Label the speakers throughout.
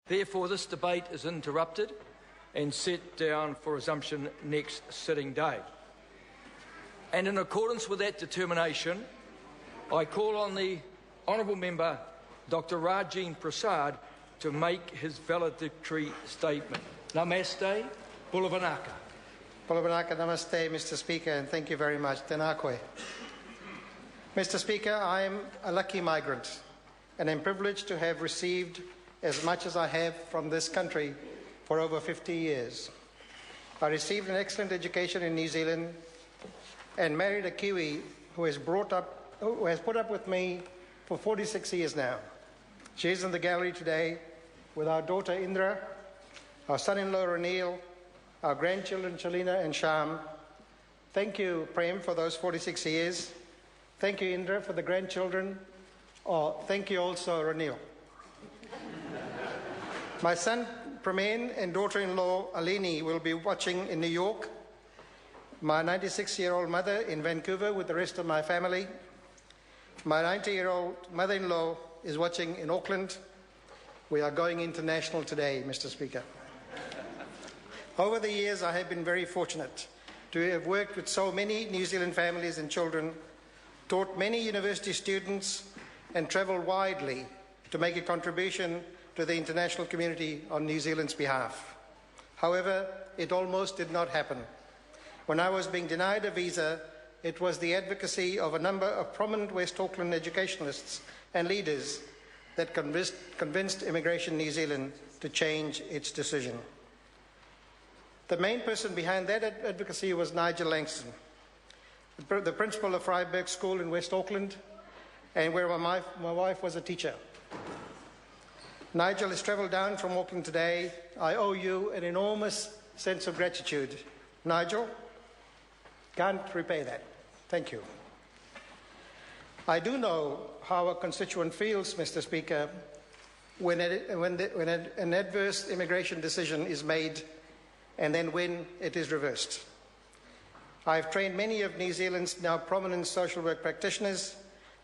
Speaker 1: Therefore, this debate is interrupted and set down for resumption next sitting day. And in accordance with that determination, I call on the Honourable Member Dr. Rajen Prasad to make his valedictory statement. Namaste, Bulavanaka.
Speaker 2: Bulavanaka, namaste, Mr. Speaker, and thank you very much. Tēnā koe. Mr. Speaker, I am a lucky migrant, and I'm privileged to have received as much as I have from this country for over 50 years. I received an excellent education in New Zealand and married a Kiwi who has put up with me for 46 years now. She is in the gallery today with our daughter Indra, our son-in-law Ranil, our grandchildren Chalina and Sham. Thank you, Prem, for those 46 years. Thank you, Indra, for the grandchildren. Oh, thank you also, Ranil. My son Pramen and daughter-in-law Alini will be watching in New York. My 96-year-old mother in Vancouver with the rest of my family. My 90-year-old mother-in-law is watching in Auckland. We are going international today, Mr. Speaker. Over the years, I have been very fortunate to have worked with so many New Zealand families and children, taught many university students, and travelled widely to make a contribution to the international community on New Zealand's behalf. However, it almost did not happen. When I was being denied a visa, it was the advocacy of a number of prominent West Auckland educationalists and leaders that convinced Immigration New Zealand to change its decision. The main person behind that advocacy was Nigel Langston, the principal of Freiburg School in West Auckland, and where my wife was a teacher. Nigel has travelled down from Auckland today. I owe you an enormous sense of gratitude. Nigel, can't repay that. Thank you. I do know how a constituent feels, Mr. Speaker, when an adverse immigration decision is made and then when it is reversed. I've trained many of New Zealand's now prominent social work practitioners,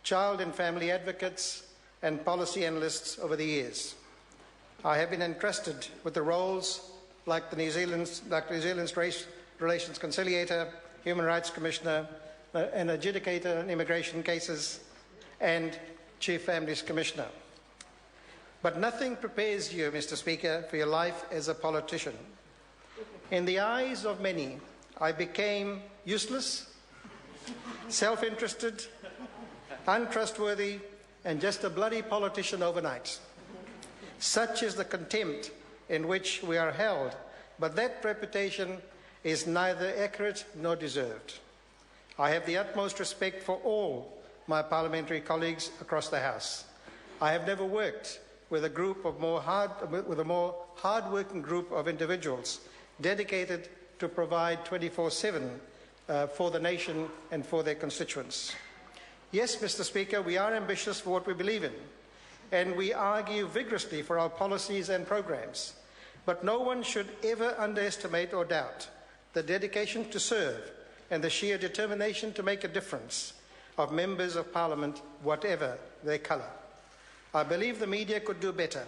Speaker 2: child and family advocates, and policy analysts over the years. I have been entrusted with the roles like New Zealand's Race Relations Conciliator, Human Rights Commissioner, an adjudicator in immigration cases, and Chief Families Commissioner. But nothing prepares you, Mr. Speaker, for your life as a politician. In the eyes of many, I became useless, self-interested, untrustworthy, and just a bloody politician overnight. Such is the contempt in which we are held, but that reputation is neither accurate nor deserved. I have the utmost respect for all my parliamentary colleagues across the House. I have never worked with a more hard-working group of individuals dedicated to provide 24/7 for the nation and for their constituents. Yes, Mr. Speaker, we are ambitious for what we believe in, and we argue vigorously for our policies and programs. But no one should ever underestimate or doubt the dedication to serve and the sheer determination to make a difference of members of Parliament, whatever their colour. I believe the media could do better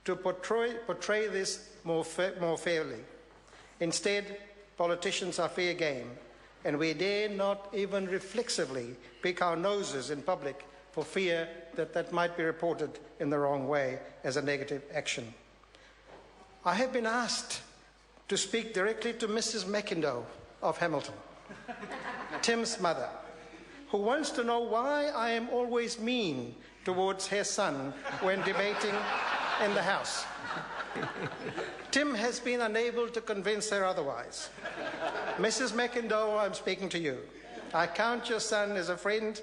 Speaker 2: to portray this more fairly. Instead, politicians are fair game, and we dare not even reflexively pick our noses in public for fear that might be reported in the wrong way as a negative action. I have been asked to speak directly to Mrs. McIndoe of Hamilton, Tim's mother, who wants to know why I am always mean towards her son when debating in the House. Tim has been unable to convince her otherwise. Mrs. McIndoe, I'm speaking to you. I count your son as a friend,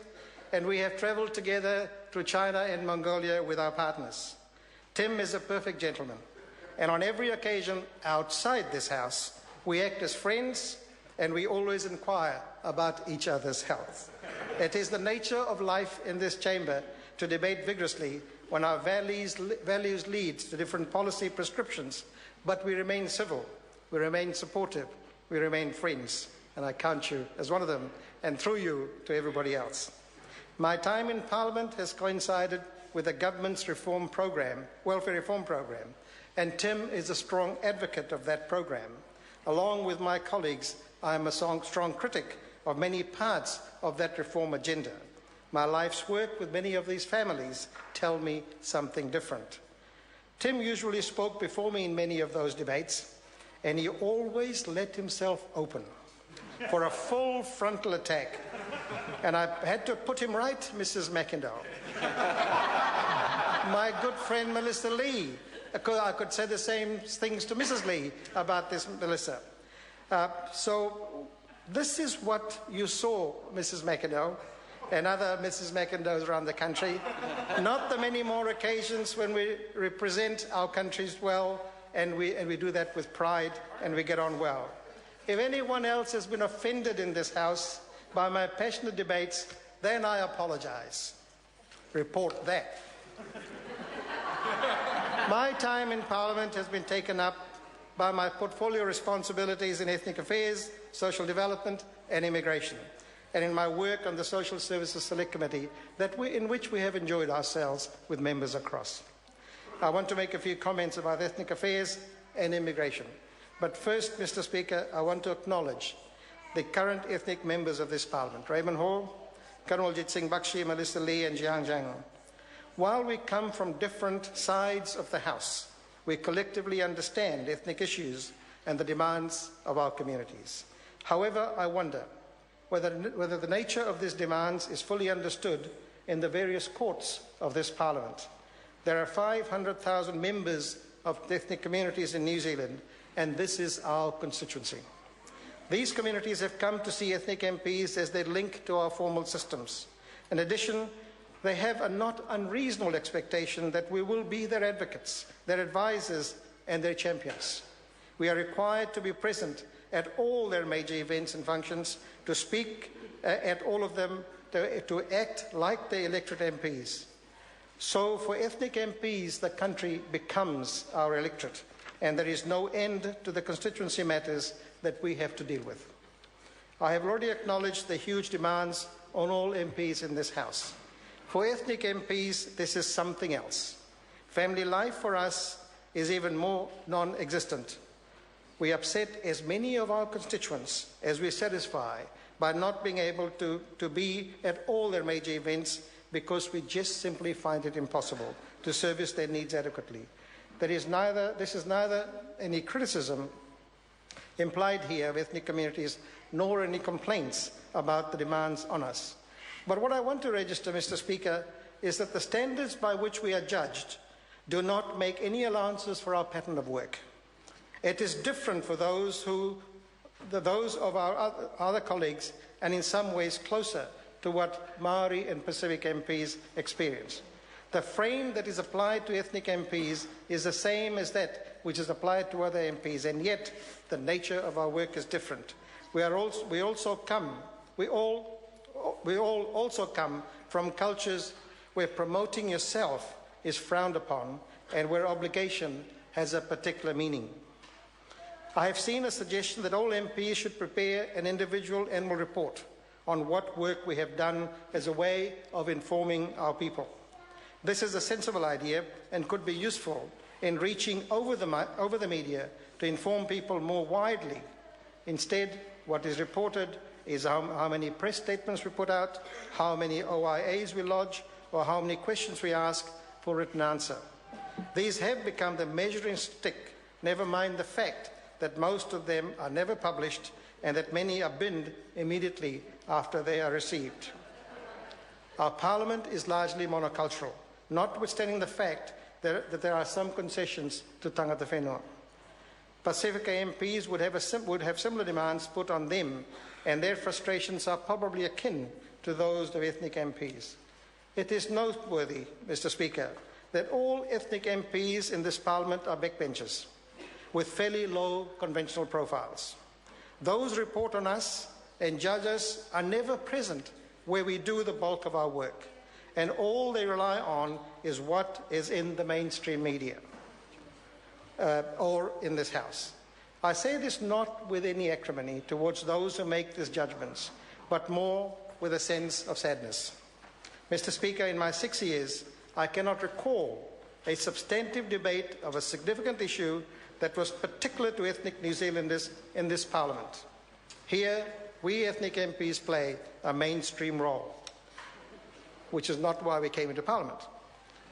Speaker 2: and we have travelled together through China and Mongolia with our partners. Tim is a perfect gentleman, and on every occasion outside this House, we act as friends, and we always inquire about each other's health. It is the nature of life in this chamber to debate vigorously when our values lead to different policy prescriptions, but we remain civil, we remain supportive, we remain friends, and I count you as one of them, and through you to everybody else. My time in Parliament has coincided with the government's welfare reform program, and Tim is a strong advocate of that program. Along with my colleagues, I am a strong critic of many parts of that reform agenda. My life's work with many of these families tell me something different. Tim usually spoke before me in many of those debates, and he always let himself open for a full frontal attack. And I had to put him right, Mrs. McIndoe. My good friend Melissa Lee, I could say the same things to Mrs. Lee about this, Melissa. So this is what you saw, Mrs. McIndoe, and other Mrs. McIndoes around the country. Not the many more occasions when we represent our countries well, and we do that with pride, and we get on well. If anyone else has been offended in this House by my passionate debates, then I apologize. Report that. My time in Parliament has been taken up by my portfolio responsibilities in ethnic affairs, social development and immigration, and in my work on the Social Services Select Committee in which we have enjoyed ourselves with members across. I want to make a few comments about ethnic affairs and immigration. But first, Mr. Speaker, I want to acknowledge the current ethnic members of this Parliament, Raymond Hall, Kanwaljit Singh Bakshi, Melissa Lee and Jiang Zhang. While we come from different sides of the House, we collectively understand ethnic issues and the demands of our communities. However, I wonder whether the nature of these demands is fully understood in the various courts of this Parliament. There are 500,000 members of ethnic communities in New Zealand, and this is our constituency. These communities have come to see ethnic MPs as they link to our formal systems. In addition, they have a not unreasonable expectation that we will be their advocates, their advisors, and their champions. We are required to be present at all their major events and functions, to speak at all of them, to act like the electorate MPs. So for ethnic MPs, the country becomes our electorate, and there is no end to the constituency matters that we have to deal with. I have already acknowledged the huge demands on all MPs in this House. For ethnic MPs, this is something else. Family life for us is even more non-existent. We upset as many of our constituents as we satisfy by not being able to be at all their major events because we just simply find it impossible to service their needs adequately. This is neither any criticism implied here of ethnic communities nor any complaints about the demands on us. But what I want to register, Mr. Speaker, is that the standards by which we are judged do not make any allowances for our pattern of work. It is different for those of our other colleagues, and in some ways closer to what Maori and Pacific MPs experience. The frame that is applied to ethnic MPs is the same as that which is applied to other MPs, and yet the nature of our work is different. We all also come from cultures where promoting yourself is frowned upon and where obligation has a particular meaning. I have seen a suggestion that all MPs should prepare an individual annual report on what work we have done as a way of informing our people. This is a sensible idea and could be useful in reaching over the media to inform people more widely. Instead, what is reported is how many press statements we put out, how many OIAs we lodge, or how many questions we ask for written answer. These have become the measuring stick, never mind the fact that most of them are never published and that many are binned immediately after they are received. Our Parliament is largely monocultural, notwithstanding the fact that there are some concessions to tangata whenua. Pacifica MPs would have similar demands put on them, and their frustrations are probably akin to those of ethnic MPs. It is noteworthy, Mr. Speaker, that all ethnic MPs in this Parliament are backbenchers with fairly low conventional profiles. Those who report on us and judge us are never present where we do the bulk of our work, and all they rely on is what is in the mainstream media or in this House. I say this not with any acrimony towards those who make these judgments, but more with a sense of sadness. Mr. Speaker, in my 6 years, I cannot recall a substantive debate of a significant issue that was particular to ethnic New Zealanders in this Parliament. Here, we ethnic MPs play a mainstream role, which is not why we came into Parliament.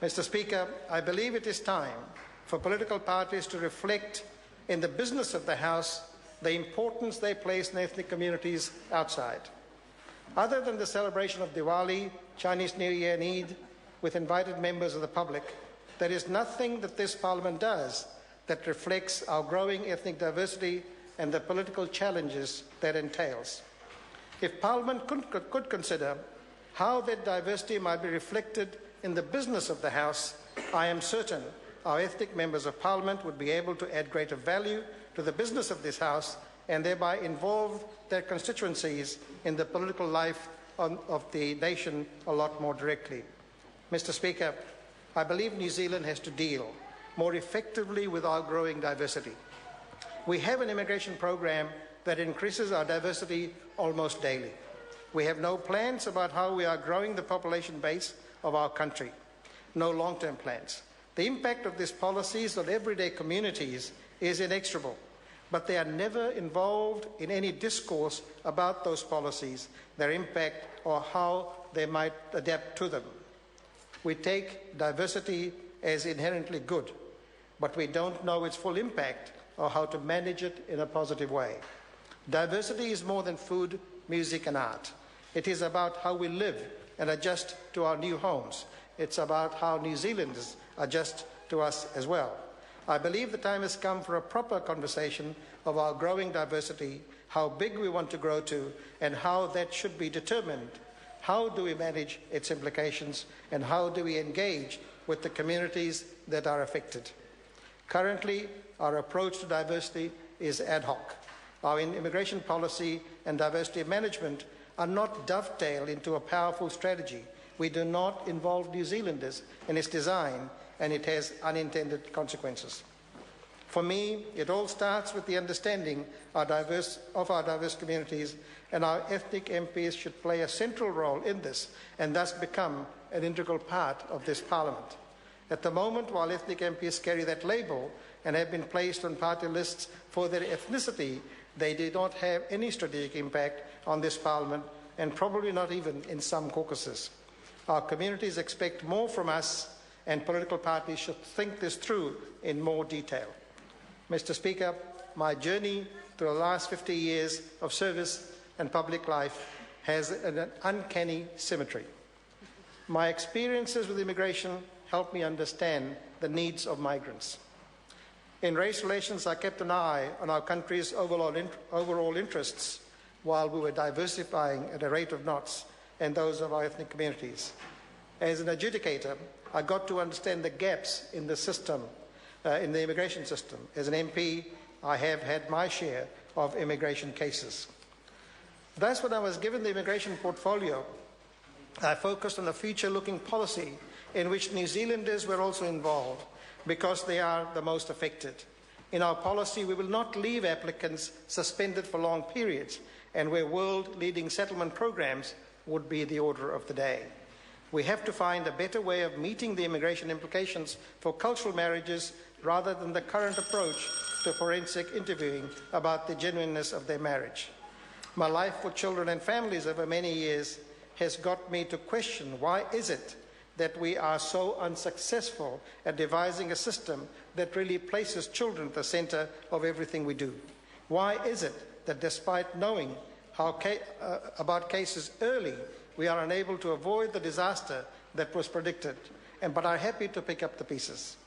Speaker 2: Mr. Speaker, I believe it is time for political parties to reflect in the business of the House the importance they place in ethnic communities outside. Other than the celebration of Diwali, Chinese New Year and Eid with invited members of the public, there is nothing that this Parliament does that reflects our growing ethnic diversity and the political challenges that entails. If Parliament could consider how that diversity might be reflected in the business of the House, I am certain our ethnic members of Parliament would be able to add greater value to the business of this House and thereby involve their constituencies in the political life of the nation a lot more directly. Mr. Speaker, I believe New Zealand has to deal more effectively with our growing diversity. We have an immigration program that increases our diversity almost daily. We have no plans about how we are growing the population base of our country, no long-term plans. The impact of these policies on everyday communities is inexorable, but they are never involved in any discourse about those policies, their impact, or how they might adapt to them. We take diversity as inherently good, but we don't know its full impact or how to manage it in a positive way. Diversity is more than food, music, and art. It is about how we live and adjust to our new homes. It's about how New Zealanders adjust to us as well. I believe the time has come for a proper conversation of our growing diversity, how big we want to grow to, and how that should be determined. How do we manage its implications, and how do we engage with the communities that are affected? Currently, our approach to diversity is ad hoc. Our immigration policy and diversity management are not dovetailed into a powerful strategy. We do not involve New Zealanders in its design, and it has unintended consequences. For me, it all starts with the understanding of our diverse communities, and our ethnic MPs should play a central role in this and thus become an integral part of this Parliament. At the moment, while ethnic MPs carry that label and have been placed on party lists for their ethnicity, they do not have any strategic impact on this Parliament, and probably not even in some caucuses. Our communities expect more from us, and political parties should think this through in more detail. Mr. Speaker, my journey through the last 50 years of service and public life has an uncanny symmetry. My experiences with immigration help me understand the needs of migrants. In race relations, I kept an eye on our country's overall interests while we were diversifying at a rate of knots, and those of our ethnic communities. As an adjudicator, I got to understand the gaps in the system, in the immigration system. As an MP, I have had my share of immigration cases. Thus, when I was given the immigration portfolio, I focused on a future-looking policy in which New Zealanders were also involved, because they are the most affected. In our policy, we will not leave applicants suspended for long periods, and where world-leading settlement programs would be the order of the day. We have to find a better way of meeting the immigration implications for cultural marriages rather than the current approach to forensic interviewing about the genuineness of their marriage. My life for children and families over many years has got me to question, why is it that we are so unsuccessful at devising a system that really places children at the centre of everything we do? Why is it that despite knowing about cases early, we are unable to avoid the disaster that was predicted, but are happy to pick up the pieces?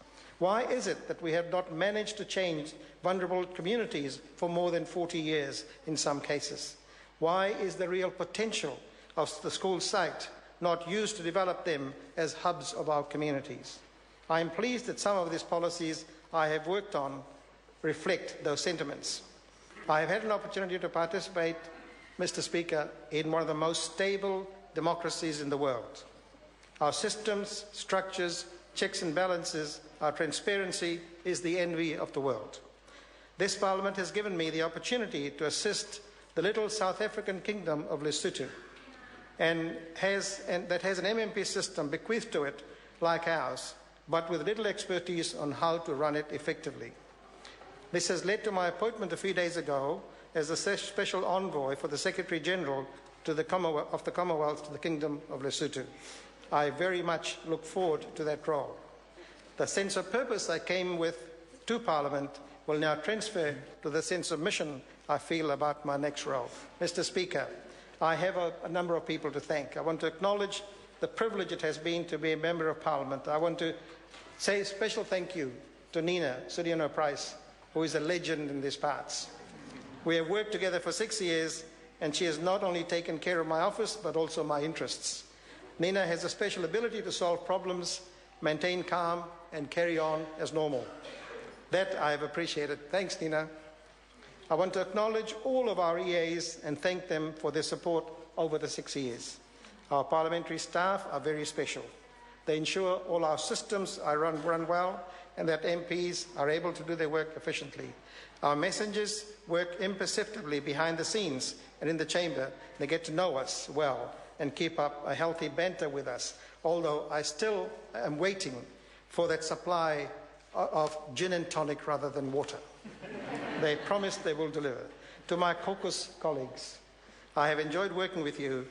Speaker 2: Why is it that we have not managed to change vulnerable communities for more than 40 years in some cases? Why is the real potential of the school site not used to develop them as hubs of our communities? I am pleased that some of these policies I have worked on reflect those sentiments. I have had an opportunity to participate, Mr. Speaker, in one of the most stable democracies in the world. Our systems, structures, checks and balances, our transparency is the envy of the world. This Parliament has given me the opportunity to assist the little South African kingdom of Lesotho, and that has an MMP system bequeathed to it like ours, but with little expertise on how to run it effectively. This has led to my appointment a few days ago as a special envoy for the Secretary-General of the Commonwealth to the Kingdom of Lesotho. I very much look forward to that role. The sense of purpose I came with to Parliament will now transfer to the sense of mission I feel about my next role. Mr. Speaker, I have a number of people to thank. I want to acknowledge the privilege it has been to be a Member of Parliament. I want to say a special thank you to Nina Suriano-Price, who is a legend in these parts. We have worked together for 6 years, and she has not only taken care of my office, but also my interests. Nina has a special ability to solve problems, maintain calm, and carry on as normal. That I have appreciated. Thanks, Nina. I want to acknowledge all of our EAs and thank them for their support over the 6 years. Our parliamentary staff are very special. They ensure all our systems are run well and that MPs are able to do their work efficiently. Our messengers work imperceptibly behind the scenes and in the chamber. They get to know us well and keep up a healthy banter with us, although I still am waiting for that supply of gin and tonic rather than water. They promised they will deliver. To my caucus colleagues, I have enjoyed working with you.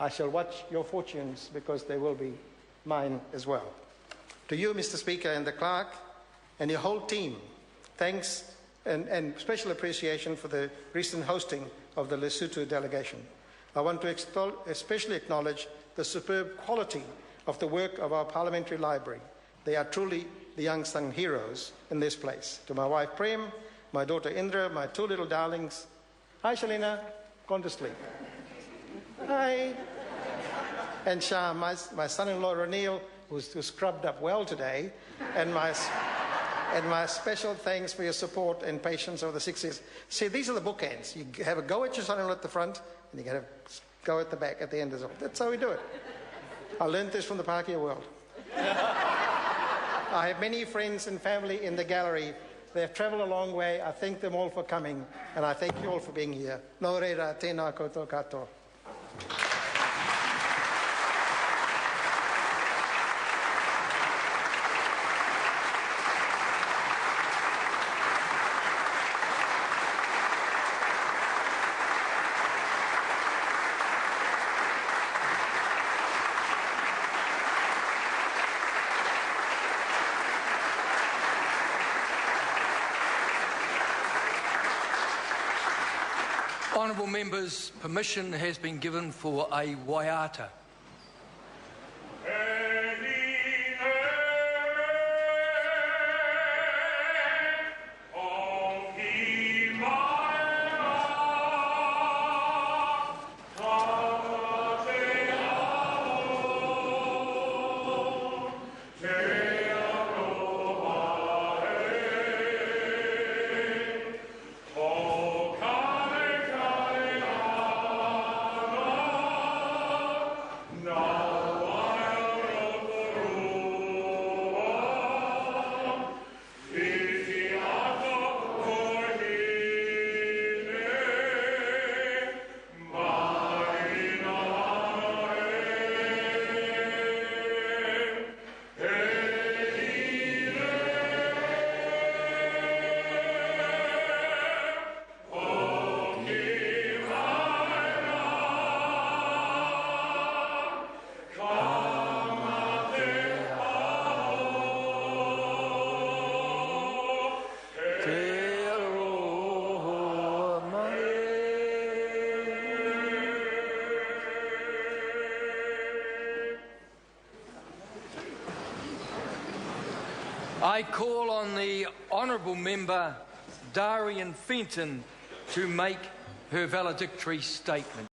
Speaker 2: I shall watch your fortunes because they will be mine as well. To you, Mr. Speaker, and the clerk, and your whole team, thanks and special appreciation for the recent hosting of the Lesotho delegation. I want to especially acknowledge the superb quality of the work of our parliamentary library. They are truly the unsung heroes in this place. To my wife Prem, my daughter Indra, my two little darlings. Hi, Shalina. Gone to sleep. Hi. And Shah, my son-in-law Ranil, who's scrubbed up well today, and my special thanks for your support and patience over the 6 years. See, these are the bookends. You have a go at your son-in-law at the front, and you have a go at the back at the end as well. That's how we do it. I learned this from the Pākehā world. I have many friends and family in the gallery. They have travelled a long way. I thank them all for coming, and I thank you all for being here. Nō reira, tēnā koutou katoa.
Speaker 1: Honourable members, permission has been given for a waiata. I call on the Honourable Member Darian Fenton to make her valedictory statement.